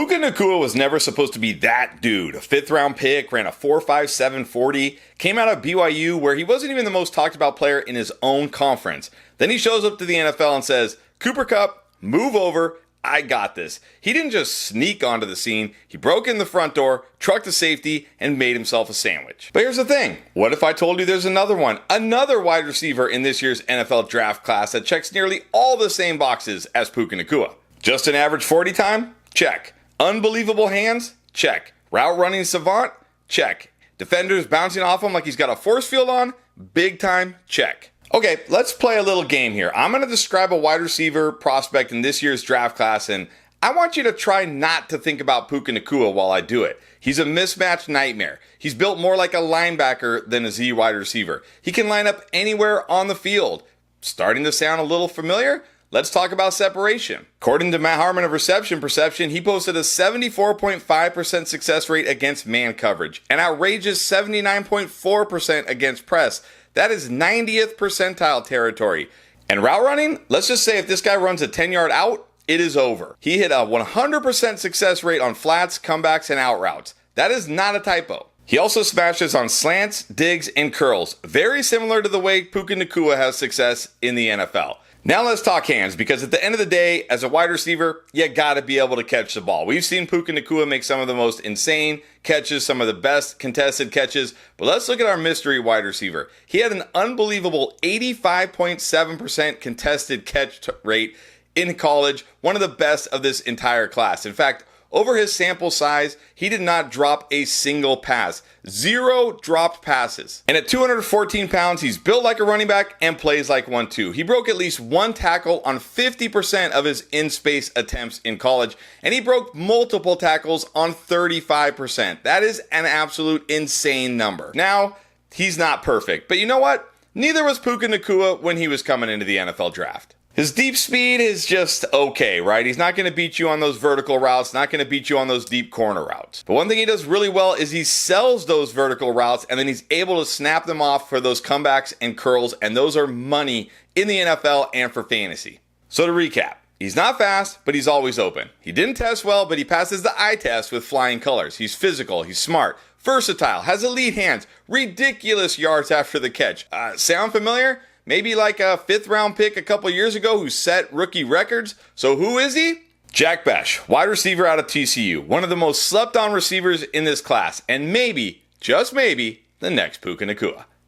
Puka Nacua was never supposed to be that dude. A 5th round pick, ran a 4.57 40, came out of BYU where he wasn't even the most talked about player in his own conference. Then he shows up to the NFL and says, Cooper Kupp, move over, I got this. He didn't just sneak onto the scene, he broke in the front door, trucked to safety, and made himself a sandwich. But here's the thing, what if I told you there's another one, another wide receiver in this year's NFL draft class that checks nearly all the same boxes as Puka Nacua? Just an average 40 time? Check. Unbelievable hands? Check. Route running savant? Check. Defenders bouncing off him like he's got a force field on? Big time? Check. Okay, let's play a little game here. I'm going to describe a wide receiver prospect in this year's draft class, and I want you to try not to think about Puka Nacua while I do it. He's a mismatch nightmare. He's built more like a linebacker than a Z wide receiver. He can line up anywhere on the field. Starting to sound a little familiar? Let's talk about separation. According to Matt Harmon of Reception Perception, he posted a 74.5% success rate against man coverage, an outrageous 79.4% against press. That is 90th percentile territory. And route running, let's just say if this guy runs a 10-yard out, it is over. He hit a 100% success rate on flats, comebacks, and out routes. That is not a typo. He also smashes on slants, digs, and curls, very similar to the way Puka Nacua has success in the NFL. Now let's talk hands, because at the end of the day, as a wide receiver, you gotta be able to catch the ball. We've seen Puka Nacua make some of the most insane catches, some of the best contested catches, but let's look at our mystery wide receiver. He had an unbelievable 85.7% contested catch rate in college, one of the best of this entire class. In fact, over his sample size, he did not drop a single pass. 0 dropped passes. And at 214 pounds, he's built like a running back and plays like one too. He broke at least one tackle on 50% of his in-space attempts in college, and he broke multiple tackles on 35%. That is an absolute insane number. Now, he's not perfect, but you know what? Neither was Puka Nacua when he was coming into the NFL draft. His deep speed is just okay, right? He's not going to beat you on those vertical routes, not going to beat you on those deep corner routes. But one thing he does really well is he sells those vertical routes and then he's able to snap them off for those comebacks and curls, and those are money in the NFL and for fantasy. So to recap, he's not fast, but he's always open. He didn't test well, but he passes the eye test with flying colors. He's physical, he's smart, versatile, has elite hands, ridiculous yards after the catch. Sound familiar? Maybe like a 5th round pick a couple years ago who set rookie records. So who is he? Jack Bech, wide receiver out of TCU. One of the most slept on receivers in this class. And maybe, just maybe, the next Puka Nacua.